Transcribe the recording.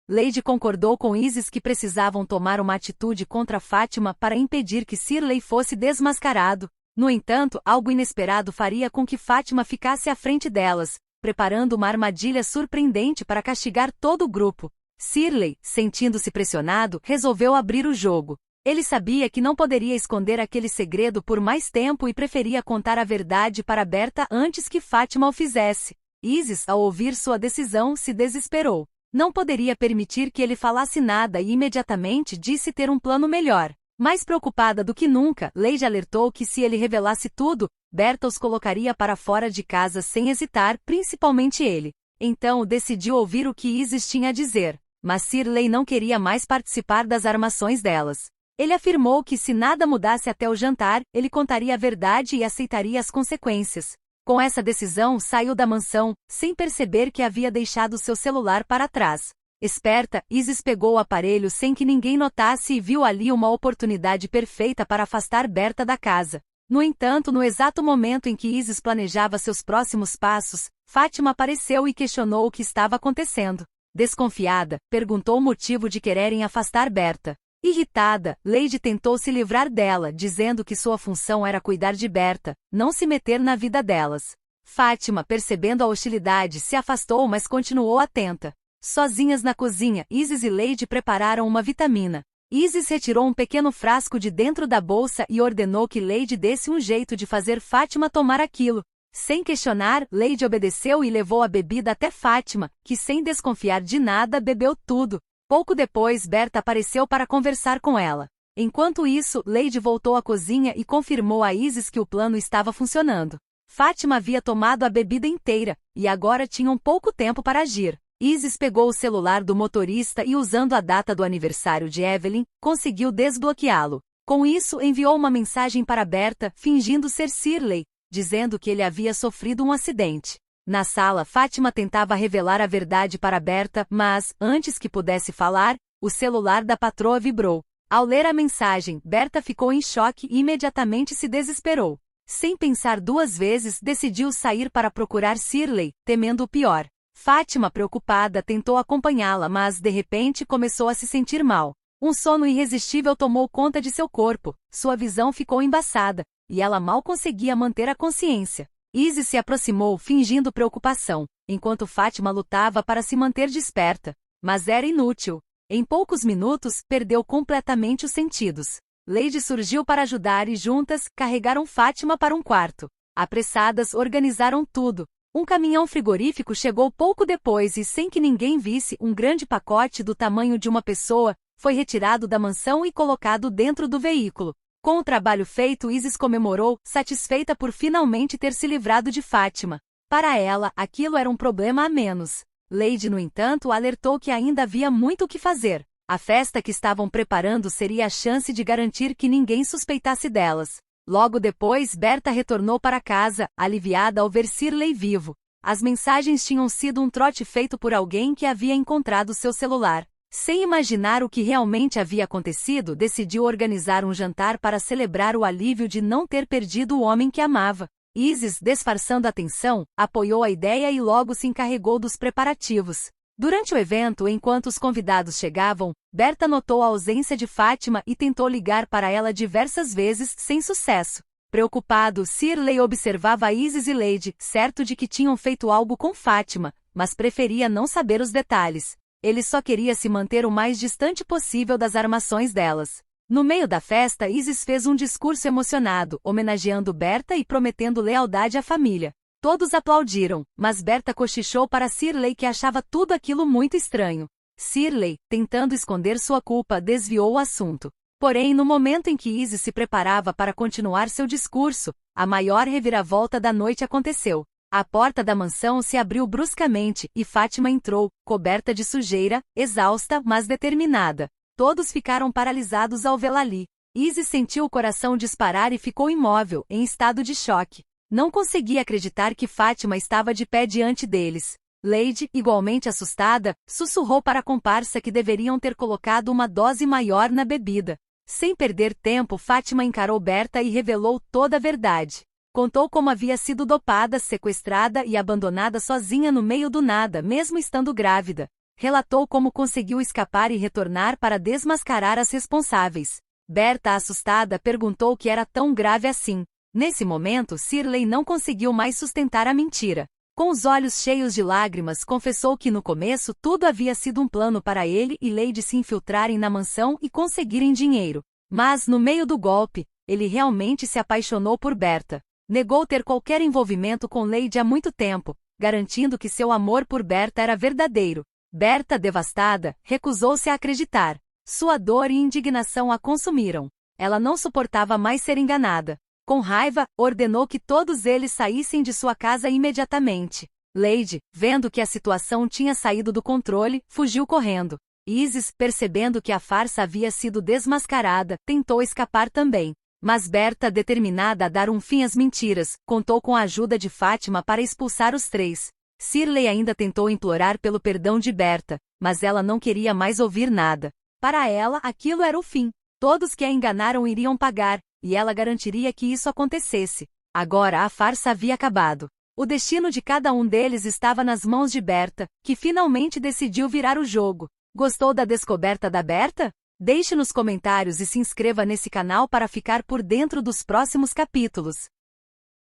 Lady concordou com Isis que precisavam tomar uma atitude contra Fátima para impedir que Shirley fosse desmascarado. No entanto, algo inesperado faria com que Fátima ficasse à frente delas, preparando uma armadilha surpreendente para castigar todo o grupo. Shirley, sentindo-se pressionado, resolveu abrir o jogo. Ele sabia que não poderia esconder aquele segredo por mais tempo e preferia contar a verdade para Berta antes que Fátima o fizesse. Isis, ao ouvir sua decisão, se desesperou. Não poderia permitir que ele falasse nada e imediatamente disse ter um plano melhor. Mais preocupada do que nunca, Lady alertou que se ele revelasse tudo, Berta os colocaria para fora de casa sem hesitar, principalmente ele. Então decidiu ouvir o que Isis tinha a dizer, mas Shirley não queria mais participar das armações delas. Ele afirmou que se nada mudasse até o jantar, ele contaria a verdade e aceitaria as consequências. Com essa decisão, saiu da mansão, sem perceber que havia deixado seu celular para trás. Esperta, Isis pegou o aparelho sem que ninguém notasse e viu ali uma oportunidade perfeita para afastar Berta da casa. No entanto, no exato momento em que Isis planejava seus próximos passos, Fátima apareceu e questionou o que estava acontecendo. Desconfiada, perguntou o motivo de quererem afastar Berta. Irritada, Lady tentou se livrar dela, dizendo que sua função era cuidar de Berta, não se meter na vida delas. Fátima, percebendo a hostilidade, se afastou, mas continuou atenta. Sozinhas na cozinha, Isis e Lady prepararam uma vitamina. Isis retirou um pequeno frasco de dentro da bolsa e ordenou que Lady desse um jeito de fazer Fátima tomar aquilo. Sem questionar, Lady obedeceu e levou a bebida até Fátima, que sem desconfiar de nada bebeu tudo. Pouco depois, Berta apareceu para conversar com ela. Enquanto isso, Lady voltou à cozinha e confirmou a Isis que o plano estava funcionando. Fátima havia tomado a bebida inteira, e agora tinham pouco tempo para agir. Isis pegou o celular do motorista e, usando a data do aniversário de Evelyn, conseguiu desbloqueá-lo. Com isso, enviou uma mensagem para Berta, fingindo ser Shirley, dizendo que ele havia sofrido um acidente. Na sala, Fátima tentava revelar a verdade para Berta, mas, antes que pudesse falar, o celular da patroa vibrou. Ao ler a mensagem, Berta ficou em choque e imediatamente se desesperou. Sem pensar duas vezes, decidiu sair para procurar Shirley, temendo o pior. Fátima, preocupada, tentou acompanhá-la, mas, de repente, começou a se sentir mal. Um sono irresistível tomou conta de seu corpo, sua visão ficou embaçada, e ela mal conseguia manter a consciência. Isis se aproximou, fingindo preocupação, enquanto Fátima lutava para se manter desperta. Mas era inútil. Em poucos minutos, perdeu completamente os sentidos. Lady surgiu para ajudar e juntas, carregaram Fátima para um quarto. Apressadas, organizaram tudo. Um caminhão frigorífico chegou pouco depois e, sem que ninguém visse, um grande pacote do tamanho de uma pessoa foi retirado da mansão e colocado dentro do veículo. Com o trabalho feito, Isis comemorou, satisfeita por finalmente ter se livrado de Fátima. Para ela, aquilo era um problema a menos. Lady, no entanto, alertou que ainda havia muito o que fazer. A festa que estavam preparando seria a chance de garantir que ninguém suspeitasse delas. Logo depois, Berta retornou para casa, aliviada ao ver Shirley vivo. As mensagens tinham sido um trote feito por alguém que havia encontrado seu celular. Sem imaginar o que realmente havia acontecido, decidiu organizar um jantar para celebrar o alívio de não ter perdido o homem que amava. Isis, disfarçando a tensão, apoiou a ideia e logo se encarregou dos preparativos. Durante o evento, enquanto os convidados chegavam, Berta notou a ausência de Fátima e tentou ligar para ela diversas vezes, sem sucesso. Preocupado, Shirley observava Isis e Lady, certo de que tinham feito algo com Fátima, mas preferia não saber os detalhes. Ele só queria se manter o mais distante possível das armações delas. No meio da festa, Isis fez um discurso emocionado, homenageando Berta e prometendo lealdade à família. Todos aplaudiram, mas Berta cochichou para Shirley que achava tudo aquilo muito estranho. Shirley, tentando esconder sua culpa, desviou o assunto. Porém, no momento em que Isis se preparava para continuar seu discurso, a maior reviravolta da noite aconteceu. A porta da mansão se abriu bruscamente e Fátima entrou, coberta de sujeira, exausta, mas determinada. Todos ficaram paralisados ao vê-la ali. Isis sentiu o coração disparar e ficou imóvel, em estado de choque. Não conseguia acreditar que Fátima estava de pé diante deles. Lady, igualmente assustada, sussurrou para a comparsa que deveriam ter colocado uma dose maior na bebida. Sem perder tempo, Fátima encarou Berta e revelou toda a verdade. Contou como havia sido dopada, sequestrada e abandonada sozinha no meio do nada, mesmo estando grávida. Relatou como conseguiu escapar e retornar para desmascarar as responsáveis. Berta, assustada, perguntou o que era tão grave assim. Nesse momento, Shirley não conseguiu mais sustentar a mentira. Com os olhos cheios de lágrimas, confessou que no começo tudo havia sido um plano para ele e Lady se infiltrarem na mansão e conseguirem dinheiro. Mas, no meio do golpe, ele realmente se apaixonou por Berta. Negou ter qualquer envolvimento com Lady há muito tempo, garantindo que seu amor por Berta era verdadeiro. Berta, devastada, recusou-se a acreditar. Sua dor e indignação a consumiram. Ela não suportava mais ser enganada. Com raiva, ordenou que todos eles saíssem de sua casa imediatamente. Lady, vendo que a situação tinha saído do controle, fugiu correndo. Isis, percebendo que a farsa havia sido desmascarada, tentou escapar também. Mas Berta, determinada a dar um fim às mentiras, contou com a ajuda de Fátima para expulsar os três. Shirley ainda tentou implorar pelo perdão de Berta, mas ela não queria mais ouvir nada. Para ela, aquilo era o fim. Todos que a enganaram iriam pagar, e ela garantiria que isso acontecesse. Agora a farsa havia acabado. O destino de cada um deles estava nas mãos de Berta, que finalmente decidiu virar o jogo. Gostou da descoberta da Berta? Deixe nos comentários e se inscreva nesse canal para ficar por dentro dos próximos capítulos.